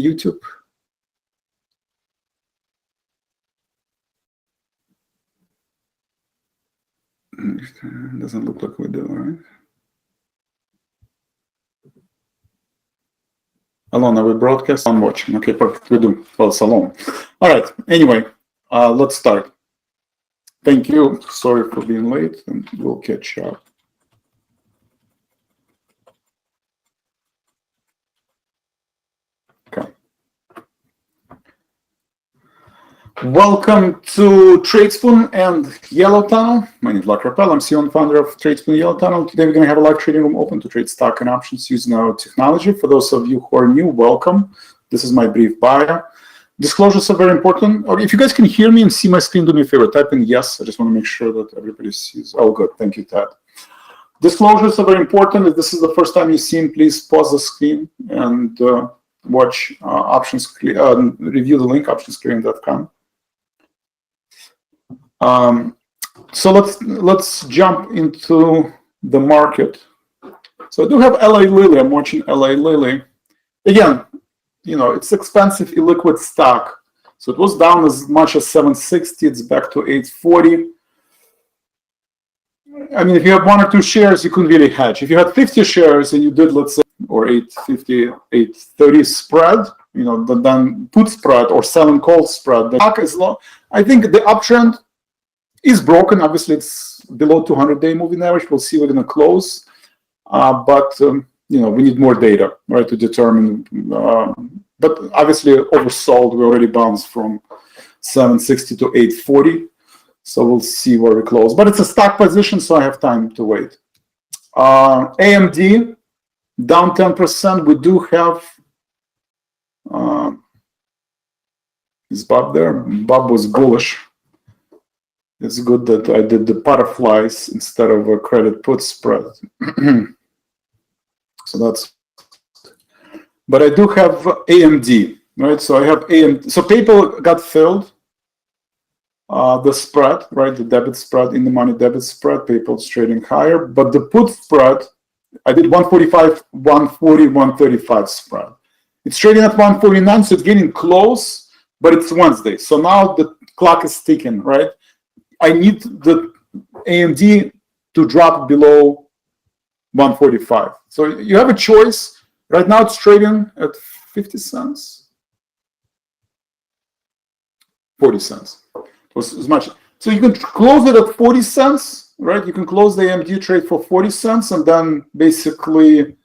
YouTube. Doesn't look like we do, right? Alone, are we broadcast? I'm watching. Okay, perfect. We do. Well, it's alone. All right. Anyway, let's start. Thank you. Sorry for being late, and we'll catch up. Okay. Welcome to Tradespoon and Yellow Tunnel. My name is Vlad Karpel. I'm CEO and founder of Tradespoon and Yellow Tunnel. Today we're going to have a live trading room open to trade stock and options using our technology. For those of you who are new, welcome. This is my brief bio. Disclosures are very important. Or if you guys can hear me and see my screen, do me a favor. Type in yes. I just want to make sure that everybody sees. Oh, good. Thank you, Ted. Disclosures are very important. If this is the first time you've seen, please pause the screen and watch review the link, optionsclearing.com. So let's jump into the market. So I do have LA Lilly. I'm watching LA Lilly. Again, you know, it's expensive illiquid stock. So it was down as much as 760. It's back to 840. I mean, if you have 1 or 2 shares, you couldn't really hedge. If you had 50 shares and you did, let's say, or 850, 830 spread, you know, then put spread or sell and call spread, the stock is low. I think the uptrend is broken. Obviously, it's below 200-day moving average. We'll see we're going to close. But you know, we need more data, right, to determine. But obviously, oversold. We already bounced from 760 to 840. So we'll see where we close. But it's a stock position, so I have time to wait. AMD, down 10%. We do have... is Bob there? Bob was bullish. It's good that I did the butterflies instead of a credit put spread. So that's... But I do have AMD, right? So I have AMD. So PayPal got filled. The spread, right? The debit spread, in the money debit spread, PayPal's trading higher. But the put spread, I did 145, 140, 135 spread. It's trading at 149, so it's getting close, but it's Wednesday. So now the clock is ticking, right? I need the AMD to drop below 145. So you have a choice. Right now it's trading at 50 cents. 40 cents. As much. So you can close it at 40 cents, right? You can close the AMD trade for 40 cents and then basically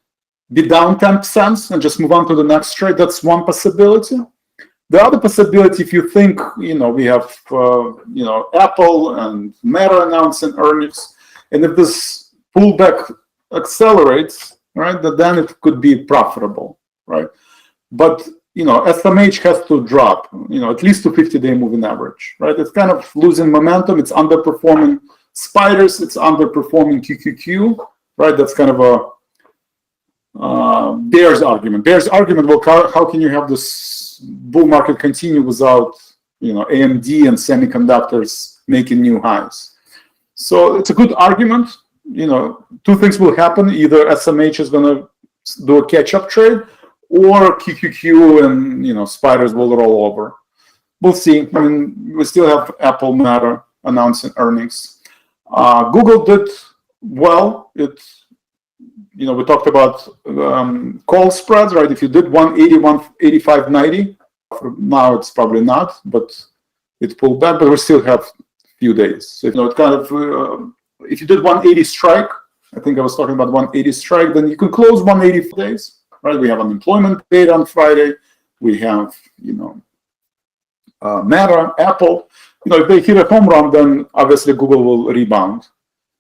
be down 10 cents and just move on to the next trade. That's one possibility. The other possibility, if you think, you know, we have, you know, Apple and Meta announcing earnings, and if this pullback accelerates, right, then it could be profitable, right? But, you know, SMH has to drop, you know, at least to 50-day moving average, right? It's kind of losing momentum. It's underperforming spiders. It's underperforming QQQ, right? That's kind of a bear's argument. Bear's argument, well, how can you have this bull market continue without, you know, AMD and semiconductors making new highs? So it's a good argument. You know, 2 things will happen. Either SMH is going to do a catch-up trade, or QQQ and, you know, spiders will roll over. We'll see. I mean, we still have Apple, Meta announcing earnings. Google did well. You know, we talked about call spreads, right? If you did 180, 185, 90, now it's probably not, but it pulled back, but we still have a few days. So, you know, it kind of, if you did 180 strike, I think I was talking about 180 strike, then you can close 180 days, right? We have unemployment data on Friday. We have, you know, Meta, Apple. You know, if they hit a home run, then obviously Google will rebound.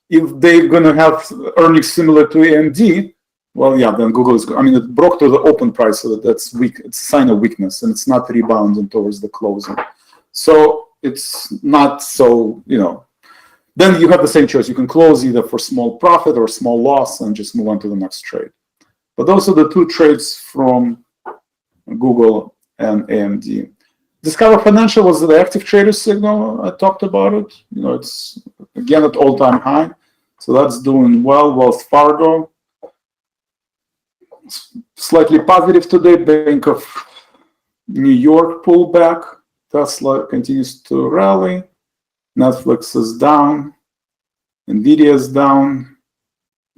If they're going to have earnings similar to AMD, well, yeah, then Google is, I mean, it broke to the open price, so that's weak. It's a sign of weakness, and it's not rebounding towards the closing. So it's not so, you know, then you have the same choice. You can close either for small profit or small loss and just move on to the next trade. But those are the 2 trades from Google and AMD. Discover Financial was the active trader signal. I talked about it. You know, it's again at all-time high. So that's doing well. Wells Fargo, slightly positive today. Bank of New York pullback. Tesla continues to rally. Netflix is down. Nvidia is down.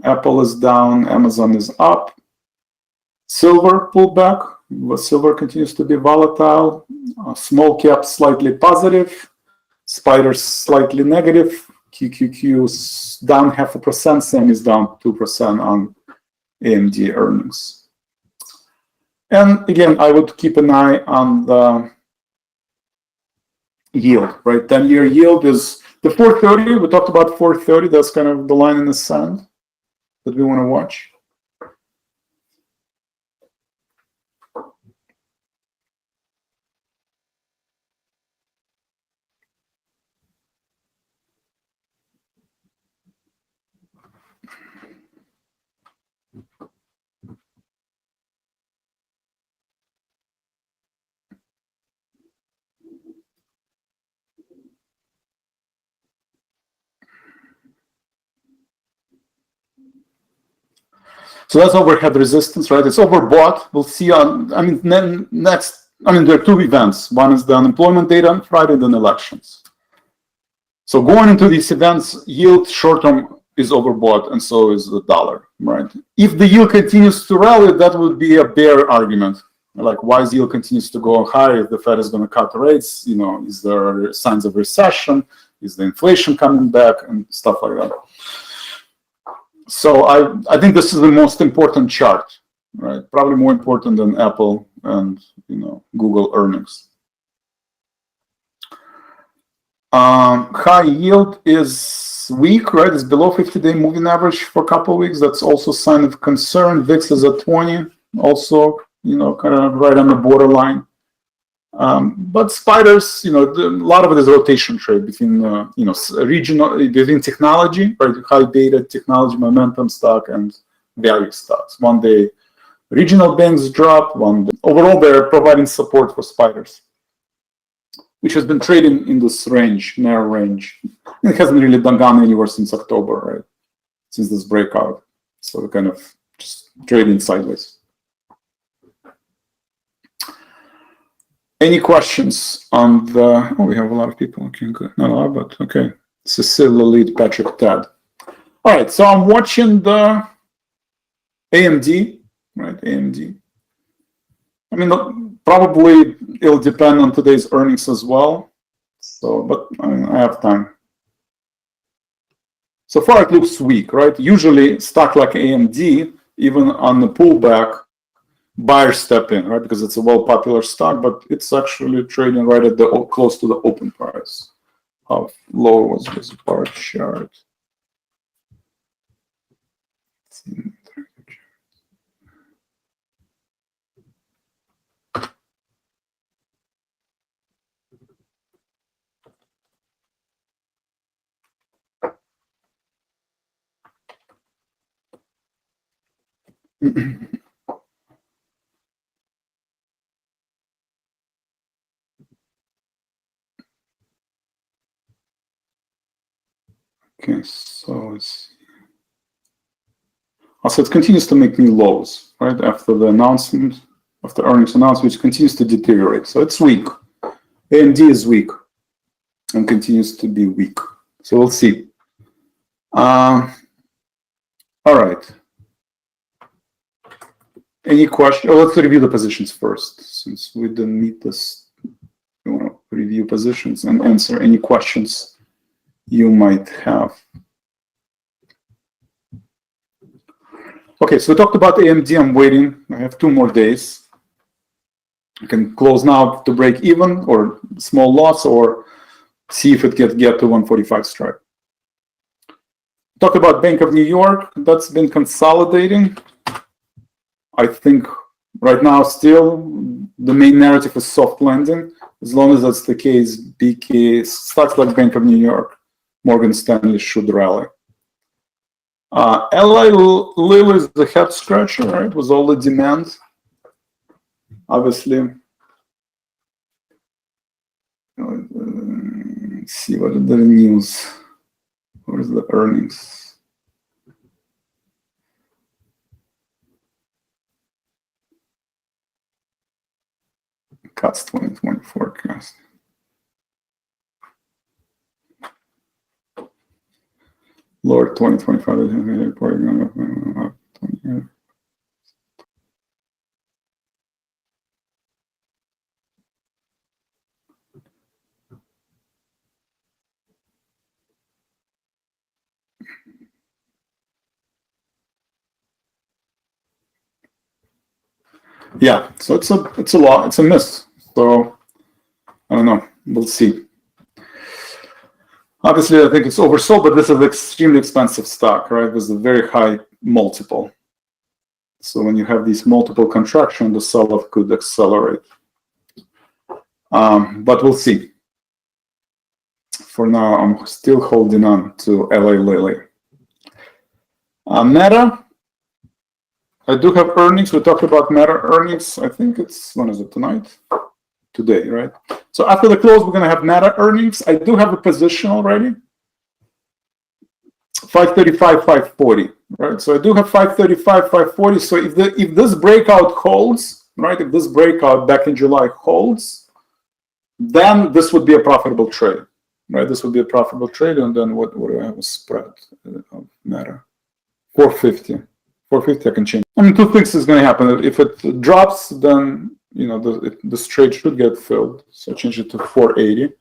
Apple is down. Amazon is up. Silver pullback. Silver continues to be volatile. Small cap slightly positive. Spiders slightly negative. QQQ is down 0.5%. Same is down 2% on AMD earnings. And again, I would keep an eye on the yield, right? 10-year yield is the 430. We talked about 430. That's kind of the line in the sand that we want to watch. So that's overhead resistance, right? It's overbought. We'll see on, next, there are two events. One is the unemployment data on Friday, then elections. So going into these events, yield short-term is overbought, and so is the dollar, right? If the yield continues to rally, that would be a bear argument. Like, why is yield continues to go high if the Fed is going to cut rates? Is there signs of recession? Is the inflation coming back and stuff like that? So I think this is the most important chart, right? Probably more important than Apple and Google earnings. High yield is weak, right? It's below 50-day moving average for a couple of weeks. That's also a sign of concern. VIX is at 20, also kind of right on the borderline. But spiders, a lot of it is rotation trade between, regional, between technology, right? High beta technology momentum stock and value stocks. One day, regional banks drop. One day, overall, they're providing support for spiders, which has been trading in this range, narrow range. It hasn't really gone anywhere since October, right? Since this breakout. So we're kind of just trading sideways. Any questions on the, we have a lot of people. Okay, good. Not a lot, but okay. Cecilia Lead, Patrick Tad. All right, so I'm watching the AMD, right? AMD. Probably it'll depend on today's earnings as well. So, but I have time. So far, it looks weak, right? Usually, stock like AMD, even on the pullback, buyers step in, right? Because it's a well-popular stock, but it's actually trading right at the close to the open price. How low was this bar chart? Okay, so let's see. Also, it continues to make new lows, right? After the announcement, after earnings announcement, which continues to deteriorate. So it's weak. AMD is weak and continues to be weak. So we'll see. All right. Any question? Oh, let's review the positions first, since we didn't meet this. We want to review positions and answer any questions you might have. Okay, so we talked about AMD. I'm waiting. I have 2 more days. I can close now to break even or small loss, or see if it can get to 145 strike. Talked about Bank of New York. That's been consolidating. I think right now still the main narrative is soft landing. As long as that's the case, BK stocks like Bank of New York, Morgan Stanley should rally. Eli Lilly is the head scratcher, right? With all the demand, obviously. Let's see what are the news. Where's the earnings? Scott's 2020 forecast. Lower 2025. Yeah, so it's a lot. It's a miss. So I don't know. We'll see. Obviously, I think it's oversold, but this is an extremely expensive stock, right? With a very high multiple. So when you have these multiple contraction, the sell-off could accelerate. But we'll see. For now, I'm still holding on to LA Lily. Meta. I do have earnings. We talked about Meta earnings. I think it's, when is it, tonight? Today, right? So after the close, we're going to have Meta earnings. I do have a position already. 535, 540, right? So I do have 535, 540. So if this breakout holds, right? If this breakout back in July holds, then this would be a profitable trade, right? This would be a profitable trade. And then what do I have a spread of Meta? 450. 450, I can change. I mean, two things is going to happen. If it drops, then this trade should get filled. So change it to 480.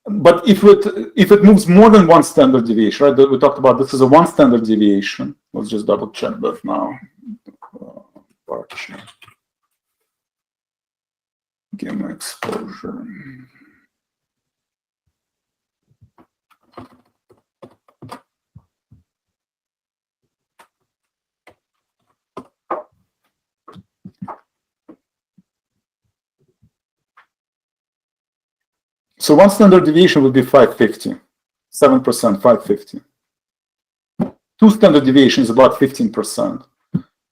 But if it moves more than one standard deviation, right? We talked about this is a one standard deviation. Let's just double check that now. Gamma exposure. So one standard deviation would be 550, 7%, 550. Two standard deviations about 15%.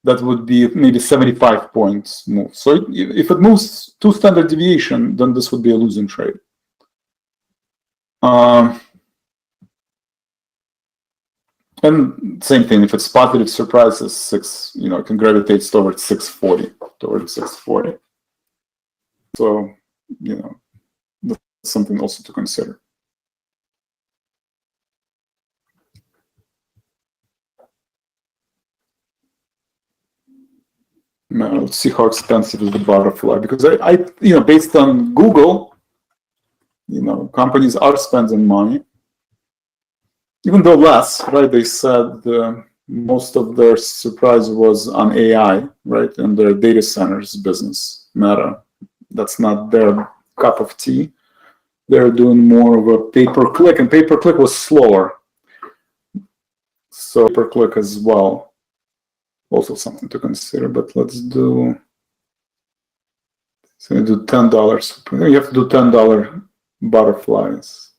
That would be maybe 75 points move. So if it moves two standard deviation, then this would be a losing trade. And same thing, if it's positive surprises, it can gravitate towards 640, So, that's something also to consider. Now, let's see how expensive is the butterfly, because I based on Google, companies are spending money, even though less, right? They said most of their surprise was on AI, right, and their data centers business, Meta. That's not their cup of tea. They're doing more of a pay-per-click, and pay-per-click was slower. So pay-per-click as well, also something to consider. But let's do. So we do $10. You have to do $10 butterflies.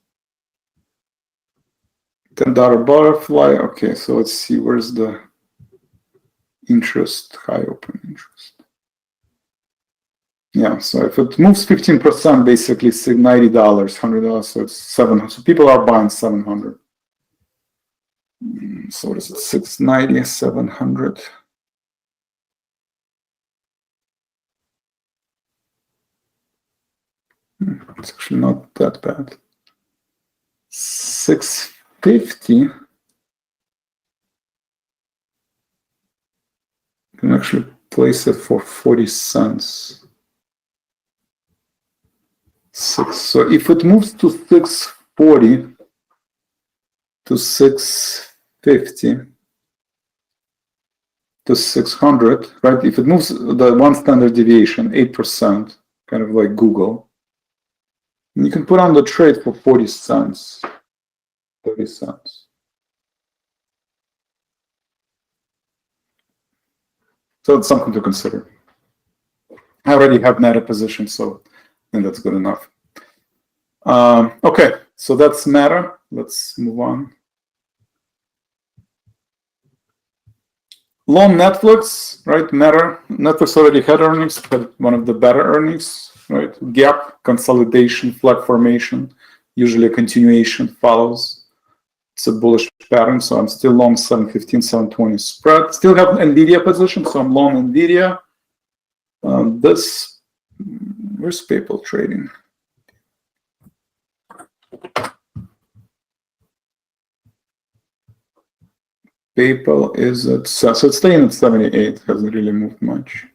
$10 butterfly. Okay, so let's see, where's the interest, high open interest. Yeah, so if it moves 15%, basically it's $90, $100, so it's 700. So people are buying 700. So what is it? 690, 700. It's actually not that bad. 650. You can actually place it for 40 cents. So if it moves to 640 to 650 to 600, right? If it moves the one standard deviation, 8%, kind of like Google, you can put on the trade for 40 cents, 30 cents. So it's something to consider. I already have Meta position, so I think that's good enough. Okay, so that's Meta. Let's move on. Long Netflix, right? Netflix already had earnings, had one of the better earnings, right? Gap, consolidation, flag formation. Usually a continuation follows. It's a bullish pattern, so I'm still long 715, 720 spread. Still have NVIDIA position, so I'm long NVIDIA. Where's PayPal trading? PayPal is at, so it's staying at 78, hasn't really moved much.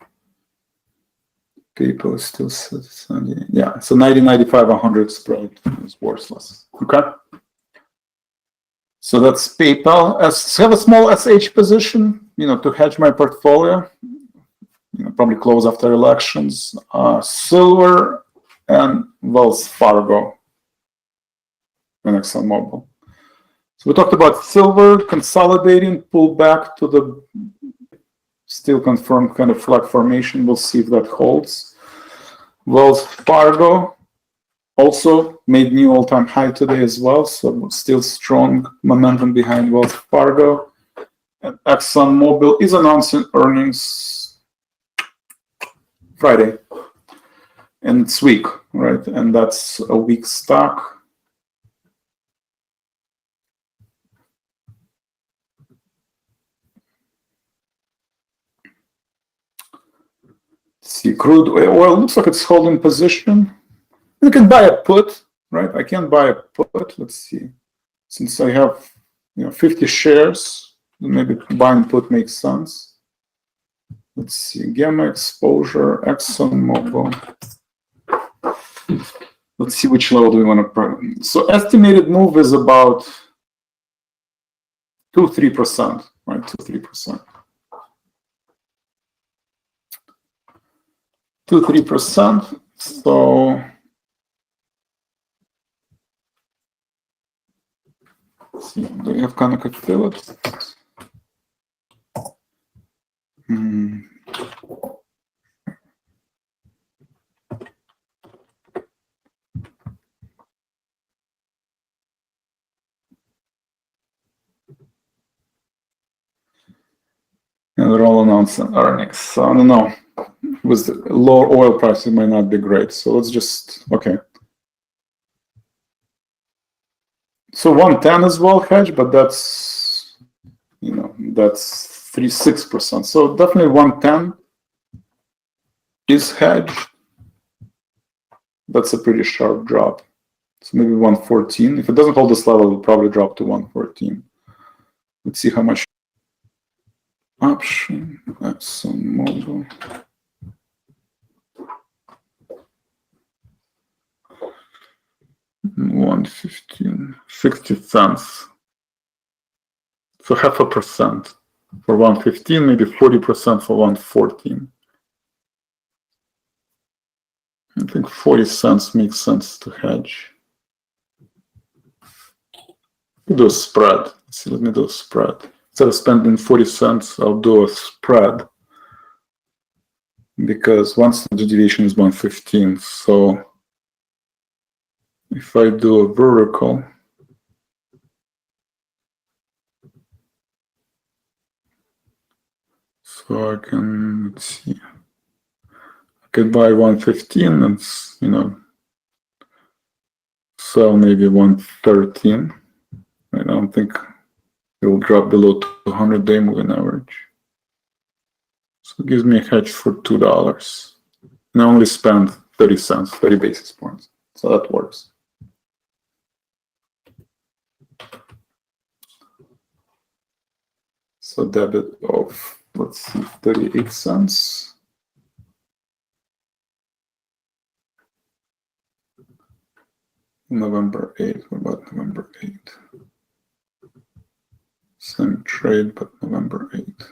PayPal is still 70. Yeah, so 90, 95, 100 spread is worthless. Okay. So that's PayPal. I have a small SH position, to hedge my portfolio. Probably close after elections. Silver and Wells Fargo and ExxonMobil. So we talked about silver consolidating, pull back to the still confirmed kind of flag formation. We'll see if that holds. Wells Fargo also made new all-time high today as well, so still strong momentum behind Wells Fargo. And ExxonMobil is announcing earnings Friday, and it's weak, right? And that's a weak stock. See, crude oil looks like it's holding position. You can buy a put, right? I can buy a put. Let's see. Since I have 50 shares, maybe buying put makes sense. Let's see. Gamma exposure, ExxonMobil. Let's see which level do we want to. So estimated move is about 2-3%, right? 2-3%. 2-3%. So let's see, do we have ConocoPhillips? And they're all announcing earnings. So I don't know. With low oil prices, it might not be great. So let's just, okay. So 110 is well hedged, but that's, that's 3-6%. So definitely 110 is hedged. That's a pretty sharp drop. So maybe 114. If it doesn't hold this level, it'll probably drop to 114. Let's see how much. Option, ExxonMobil. $1.15, 60 cents. So 0.5% for 1.15, maybe 40% for 1.14. I think 40 cents makes sense to hedge. Do a spread. Let's see, let me do a spread. Instead of spending 40 cents, I'll do a spread because one standard deviation is 1.15. So if I do a vertical, so I can, let's see, I could buy 1.15 and, sell maybe 1.13. I don't think it will drop below 200-day moving average. So it gives me a hedge for $2. And I only spend 30 cents, 30 basis points. So that works. So debit of, let's see, 38 cents. November 8th, what about November 8th? Same trade, but November 8th.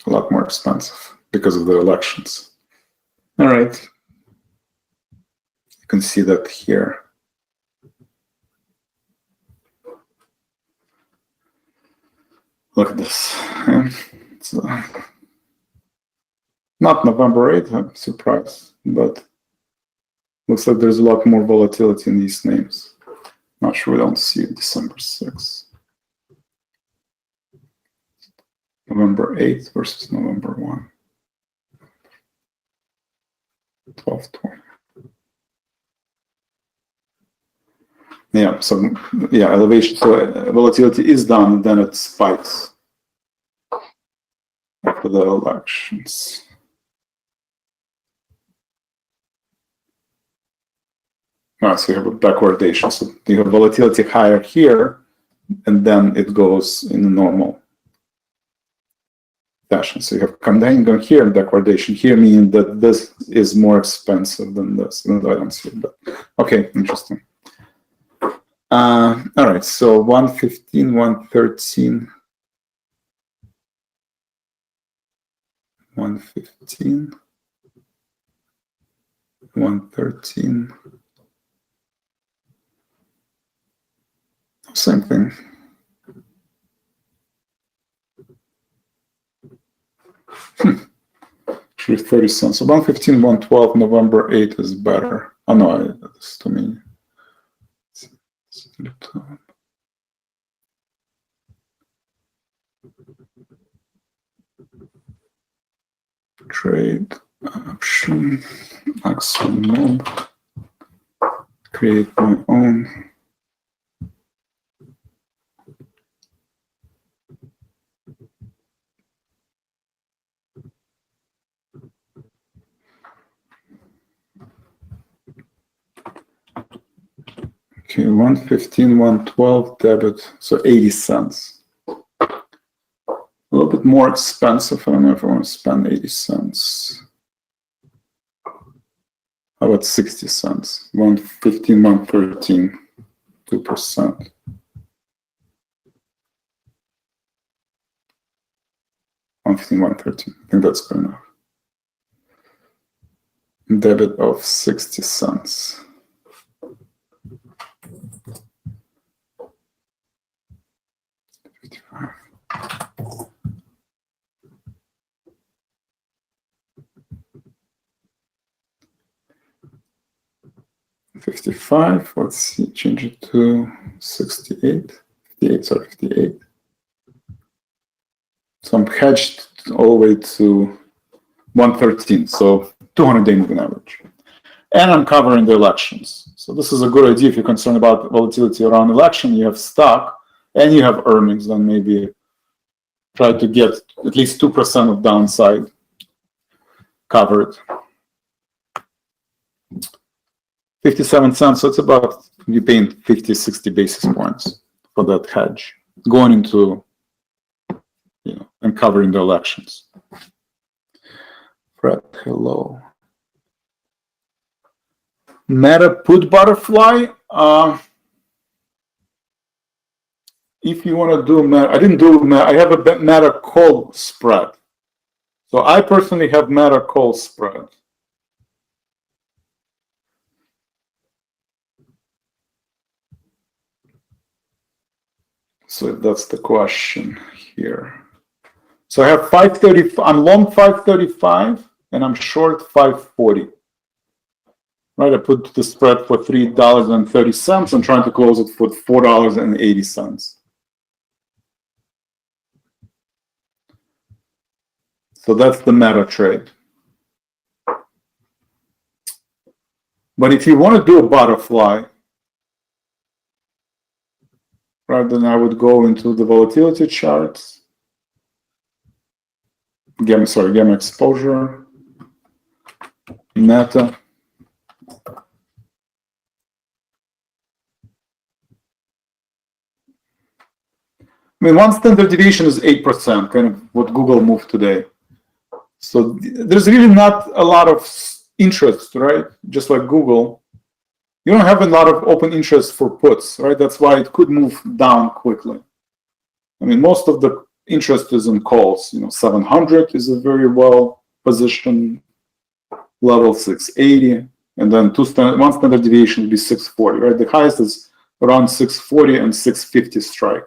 A lot more expensive because of the elections. All right. You can see that here. Look at this. So, not November 8th, I'm surprised, but looks like there's a lot more volatility in these names. Not sure we don't see December 6th. November 8th versus November 1. 12/20. Yeah, so yeah, elevation, so volatility is down and then it spikes after the elections. So you have a backwardation. So you have volatility higher here, and then it goes in a normal fashion. So you have come down, going here, and backwardation here, meaning that this is more expensive than this. Even though I don't see it, but okay, interesting. All right, so 115, 113, 115, 113. Same thing. Actually 30 cents. So 115, 112, November 8 is better. Oh no, that's too many. Trade option, Axon mode, create my own. Okay, 115, 112 debit, so 80 cents. A little bit more expensive. I don't know if I want to spend 80 cents. How about 60 cents? 115, 113, 2%. I think that's good enough. Debit of 60 cents. $55. Let's see, change it to 68. 58, sorry, 58. So I'm hedged all the way to 113, so 200-day moving average. And I'm covering the elections. So this is a good idea if you're concerned about volatility around election. You have stock and you have earnings, then maybe try to get at least 2% of downside covered. 57 cents, so it's about, you're paying 50, 60 basis points for that hedge going into, you know, and covering the elections. Fred, hello. Meta put butterfly. If you want to do Meta, I didn't do Meta. I have a Meta call spread. So I personally have Meta call spread. So that's the question here. So I have 530. I'm long 535 and I'm short 540. Right, I put the spread for $3.30. I'm trying to close it for $4.80. So that's the Meta trade. But if you want to do a butterfly, right, then I would go into the volatility charts. Gamma exposure, Meta. I mean, one standard deviation is 8%, kind of what Google moved today. So there's really not a lot of interest, right? Just like Google. You don't have a lot of open interest for puts, right? That's why it could move down quickly. I mean, most of the interest is in calls. You know, 700 is a very well positioned level, 680, and then one standard deviation would be 640, right? The highest is around 640 and 650 strike.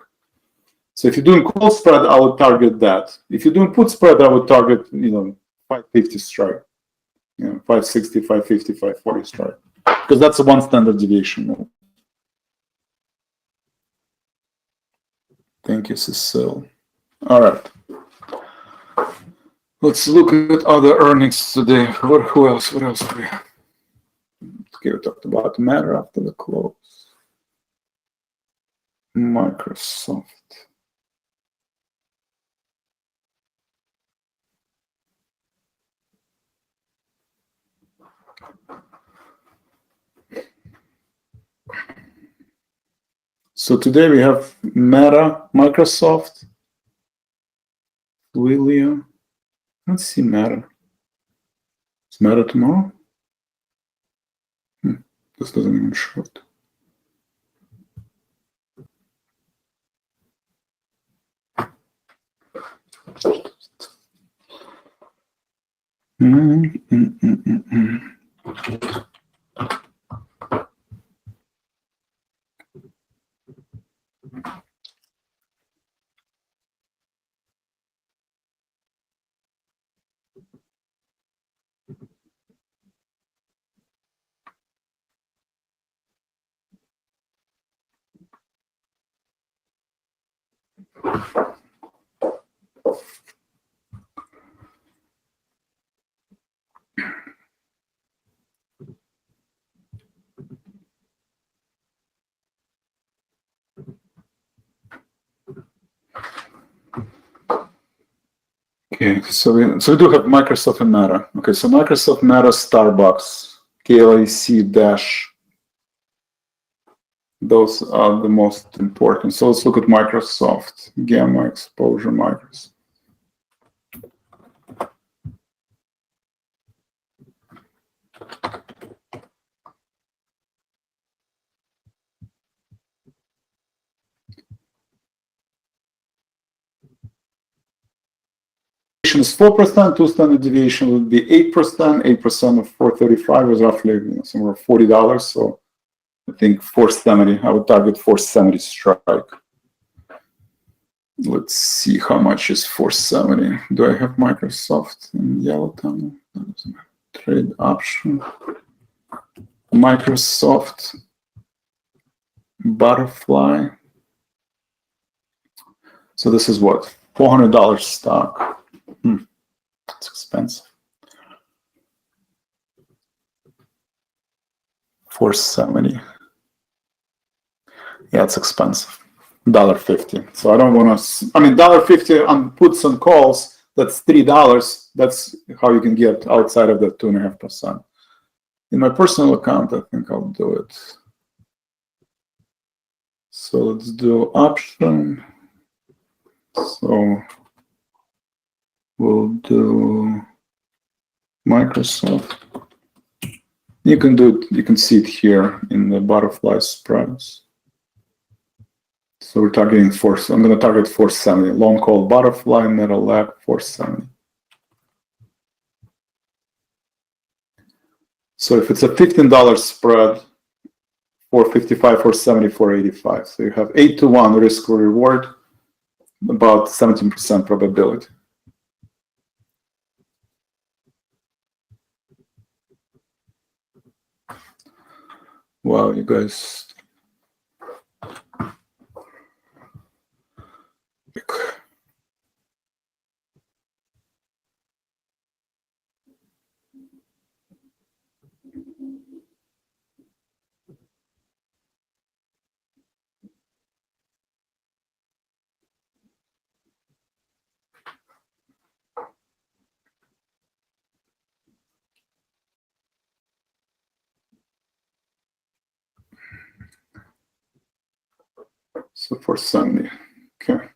So if you're doing call spread, I would target that. If you're doing put spread, I would target, you know, 550 strike, you know, 560, 550, 540 strike, because that's a one standard deviation move. Thank you, Cecile. All right. Let's look at other earnings today. Who else? What else do we have? Okay, we talked about Matter after the close. Microsoft. So today we have Meta, Microsoft, Twilio. Let's see Meta. Is Meta tomorrow? This doesn't even show it. Okay, so we do have Microsoft and Meta. Okay, so Microsoft, Meta, Starbucks, KLAC dash. Those are the most important. So let's look at Microsoft, gamma exposure Microsoft. Is 4%, two standard deviation would be 8%. 8% of 435 is roughly somewhere $40. So I think 470. I would target 470 strike. Let's see how much is 470. Do I have Microsoft in yellow tunnel? Trade option. Microsoft butterfly. So this is what? $400 stock. It's expensive. 470. Yeah, it's expensive. $1.50. So I don't want to. I mean, $1.50 on puts and calls. That's $3. That's how you can get outside of the 2.5%. In my personal account, I think I'll do it. So let's do option. So we'll do Microsoft. You can do it, you can see it here in the butterfly spreads. So we're targeting I'm going to target 470. Long call butterfly, middle leg 470. So if it's a $15 spread, 455, 470, 485. So you have 8-to-1 risk or reward, about 17% probability. Wow, you guys. So 470, okay.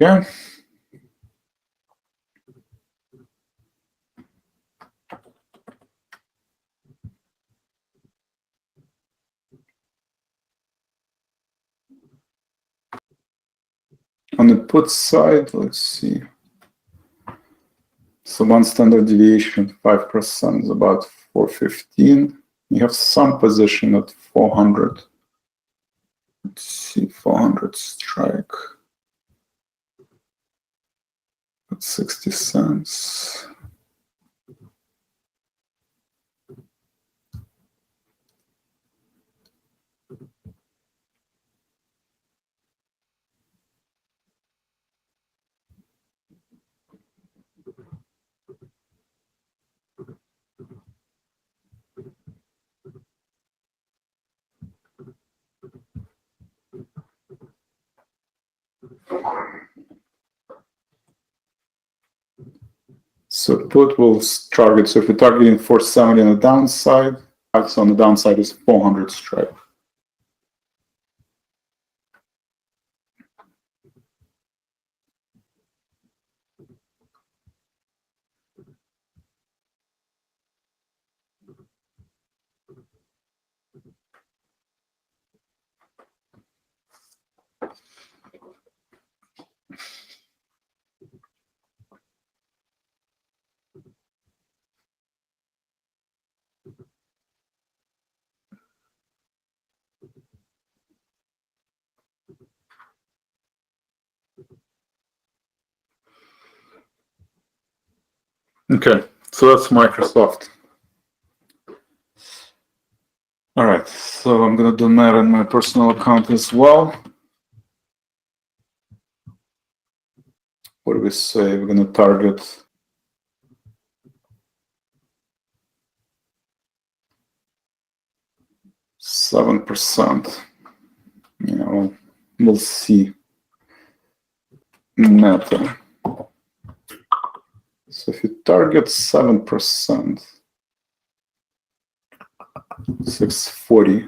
Yeah. On the put side, let's see. So one standard deviation, 5% is about 415. You have some position at 400. Let's see, 400 strike at 60 cents. So put will target, so if you're targeting 470 on the downside, so on the downside is 400 strike. Okay, so that's Microsoft. All right, so I'm gonna do that on my personal account as well. What do we say? We're gonna target 7%. You know, we'll see. Meta. So if you target 7%, 640.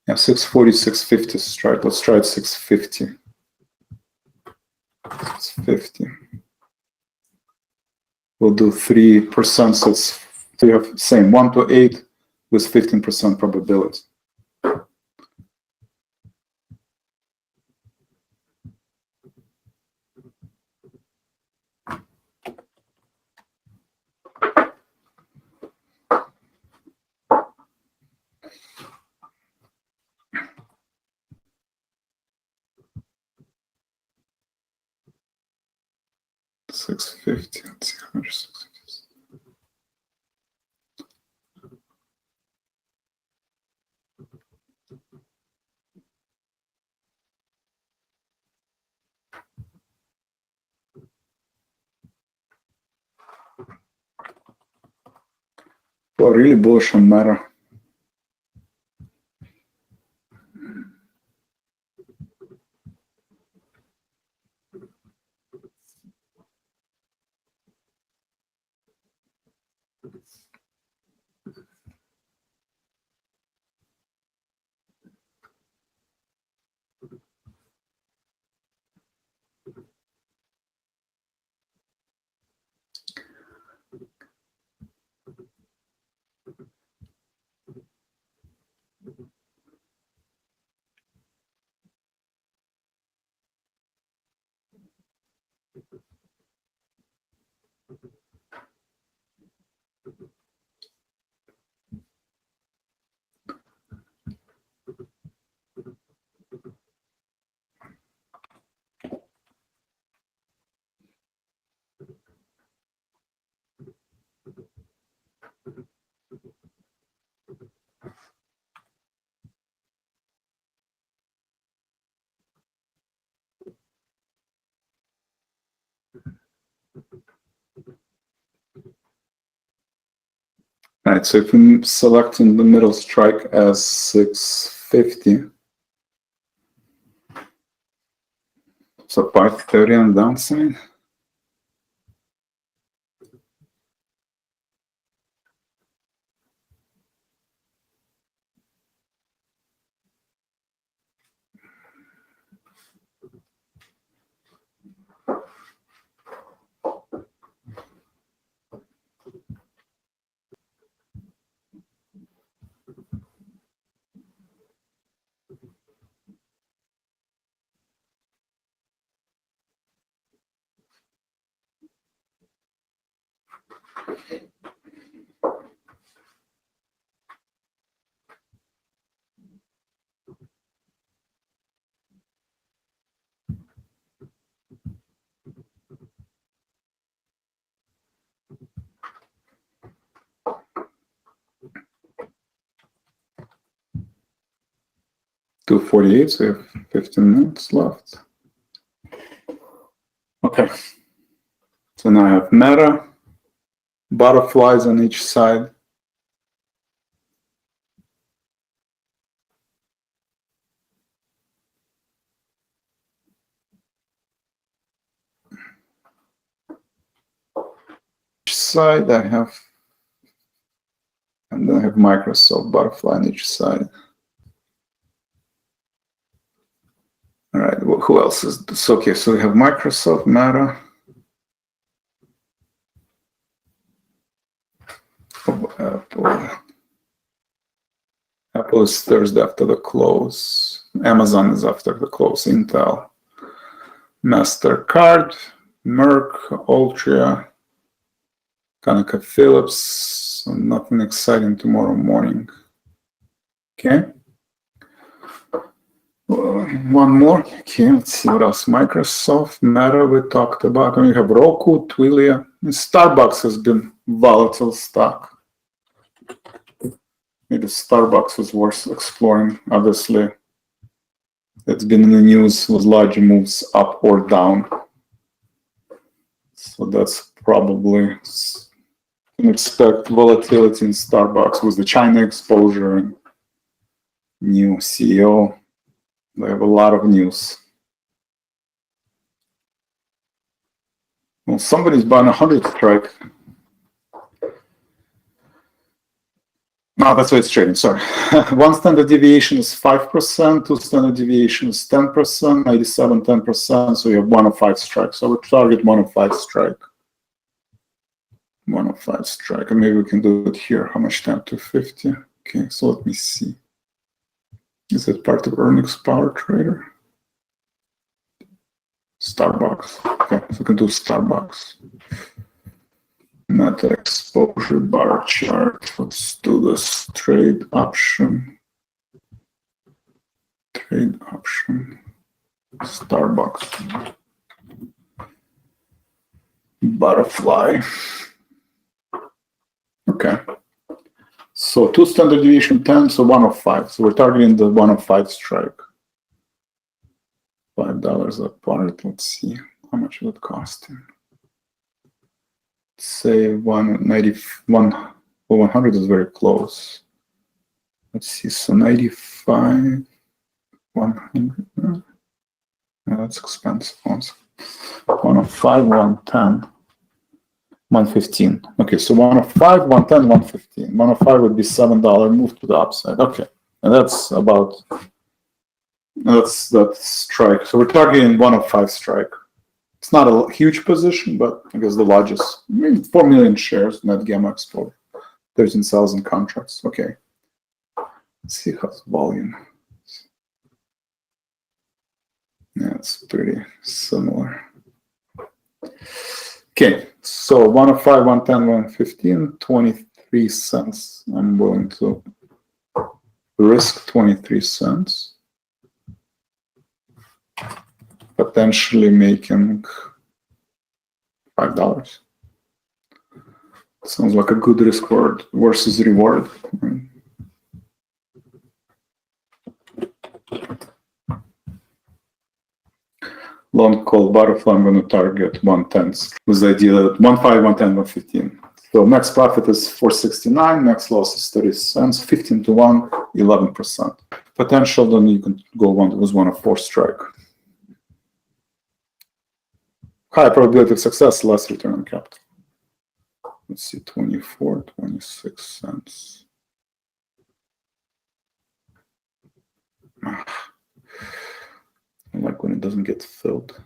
Yeah, 640, 650 strike. Let's try it 650. 650. We'll do 3%. So it's, so you have same 1 to 8 with 15% probability. $650. Let's see how much $650 is. Well, really bullish on Meta. All right, so if I'm selecting the middle strike as 650, so 530 on the downside. 2:48, so we have 15 minutes left. Okay. So now I have Meta, butterflies on each side. Each side I have, and then I have Microsoft butterfly on each side. All right, well, who else is this? Okay, so we have Microsoft, Meta. Apple is Thursday after the close. Amazon is after the close. Intel, MasterCard, Merck, Altria, ConocoPhillips. So nothing exciting tomorrow morning. Okay. One more. Okay, let's see what else. Microsoft, Meta, we talked about. And we have Roku, Twilio. And Starbucks has been volatile stock. Maybe Starbucks is worth exploring. Obviously, it's been in the news with large moves up or down. So that's probably, you can expect volatility in Starbucks with the China exposure and new CEO. They have a lot of news. Well, somebody's buying 100 strike. No, that's why it's trading, sorry. One standard deviation is 5%, two standard deviation is 10%, 97, 10%, so you have 105 strike. So we target 105 strike. 105 strike, and maybe we can do it here. How much time? 250. Okay, so let me see. Is it part of earnings power trader? Starbucks. Okay, so we can do Starbucks. Meta exposure bar chart. Let's do this trade option. Trade option. Starbucks. Butterfly. Okay. So two standard deviation 10, so 105. So we're targeting the 105 strike. $5 apart. Let's see how much it would cost him. Say 191. Well, 100 is very close. Let's see. So 95, 100. No, that's expensive. 105, 110. 115. Okay, so 105, 110, 115. 105 would be $7 move to the upside. Okay, and that's about that strike. So we're targeting 105 strike. It's not a huge position, but I guess the largest. Maybe 4 million shares net gamma exposure. 13,000 contracts. Okay. Let's see how's volume. Yeah, it's pretty similar. Okay, so 105, 110, 115, 23 cents. I'm willing to risk 23 cents. Potentially making $5. Sounds like a good risk versus reward. Long call butterfly, I'm going to target 110 with the idea that 1.5, 110, 115. So max profit is 469, max loss is 30 cents, 15 to 1, 11%. Potential, then you can go with 104 strike. High probability of success, less return on capital. Let's see, 24, 26 cents. I like when it doesn't get filled.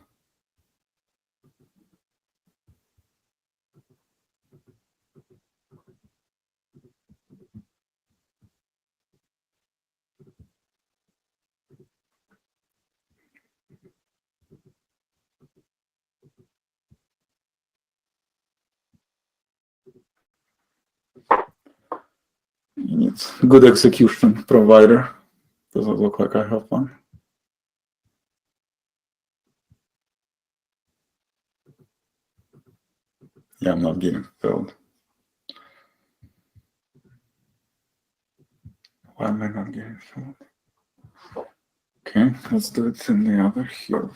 You need good execution provider. Does it look like I have one? Yeah, I'm not getting filled. Why am I not getting filled? Okay, let's do it in the other here.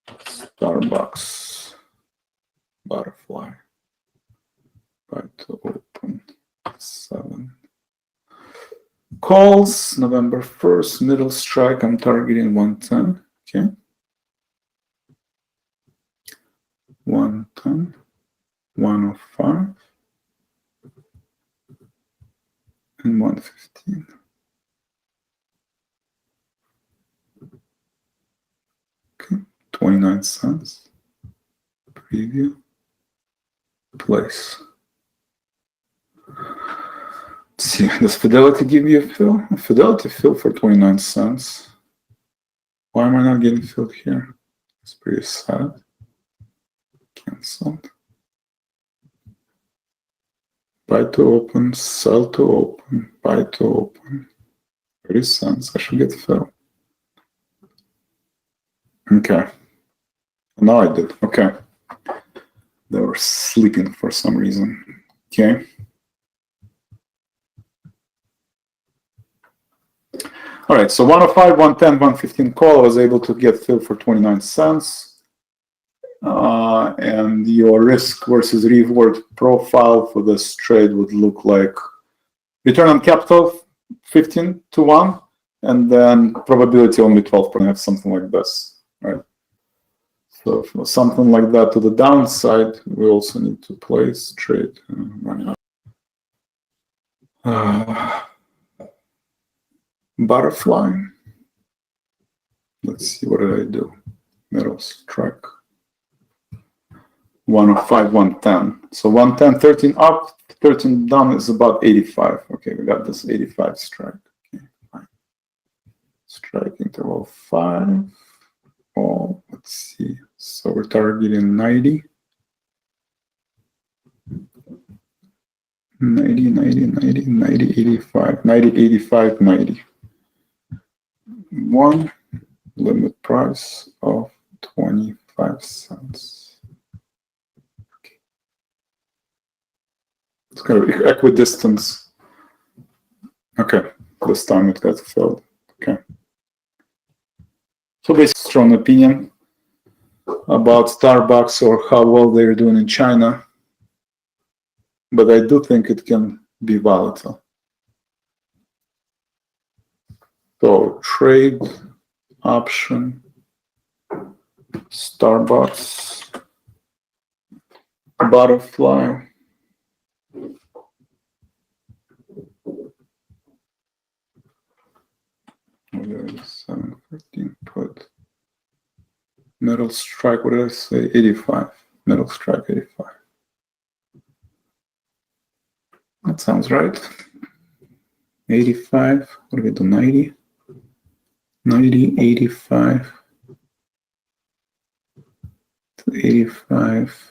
Starbucks, butterfly, buy to open, 7. Calls, November 1st, middle strike, I'm targeting 110, okay. 110, 105, and 115. Okay, 29 cents. Preview. Place. Let's see, does Fidelity give you a fill? Fidelity fill for 29 cents. Why am I not getting filled here? It's pretty sad. Cancelled. Buy to open, sell to open, buy to open. 30 cents. I should get filled. Okay. Now I did. Okay. They were sleeping for some reason. Okay. All right. So 105, 110, 115 call. I was able to get filled for 29 cents. And your risk versus reward profile for this trade would look like return on capital 15 to 1, and then probability only 12%, something like this, right? So for something like that to the downside, we also need to place trade. Butterfly. Let's see, what did I do? Middle strike. 105, 110. So 110, 13 up, 13 down is about 85. Okay, we got this 85 strike. Okay, fine. Strike interval 5. Oh, let's see. So we're targeting 90. 90, 90, 90, 90, 85, 90, 85, 90. One limit price of 25 cents. It's going to be equidistance. Okay, this time it got filled. Okay. So basically, strong opinion about Starbucks or how well they're doing in China. But I do think it can be volatile. So trade option, Starbucks, butterfly. There is 714 put. Middle strike, what did I say? 85. Middle strike 85. That sounds right. 85. What do we do? 90. 90, 85. 85.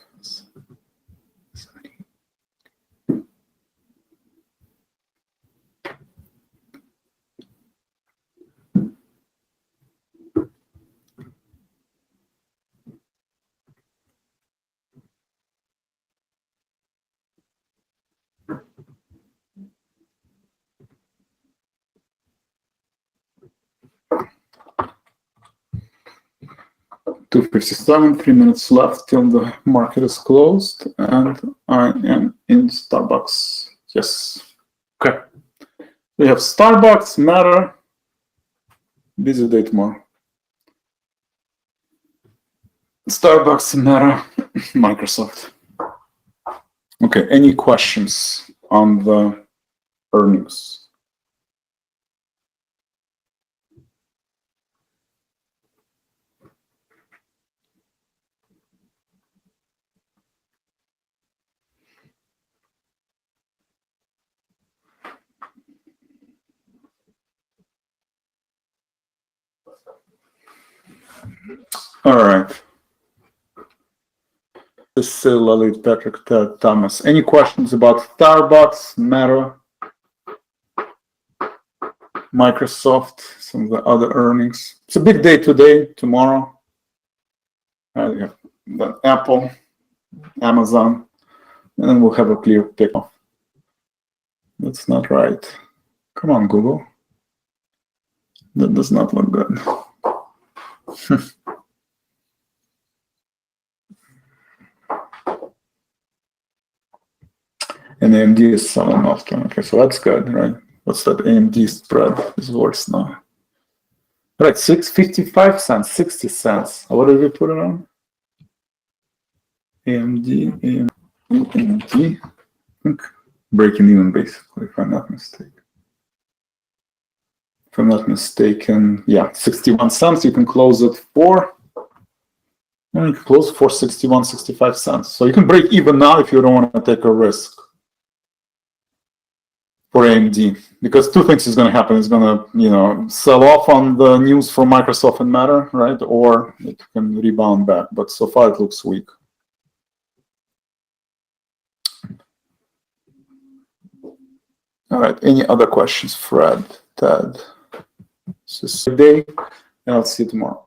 2:57, 3 minutes left till the market is closed, and I am in Starbucks. Yes. Okay. We have Starbucks, Meta, busy day tomorrow. Starbucks, Meta, Microsoft. Okay, any questions on the earnings? All right. This is Lalit, Patrick, Ted, Thomas. Any questions about Starbucks, Meta? Microsoft, some of the other earnings. It's a big day today, tomorrow. You have the Apple, Amazon, and then we'll have a clear pickoff. That's not right. Come on, Google. That does not look good. And AMD is selling often. Okay, so that's good, right? What's that AMD spread is worse now? Right, 6.55 cents, 60 cents. What did we put it on? AMD. I think breaking even basically, if I'm not mistaken. If I'm not mistaken, yeah, 61 cents. You can close it for. You can close for 61, 65 cents. So you can break even now if you don't want to take a risk for AMD, because two things is going to happen. It's going to, sell off on the news from Microsoft and Meta, right? Or it can rebound back. But so far it looks weak. All right. Any other questions, Fred, Ted? This is today, and I'll see you tomorrow.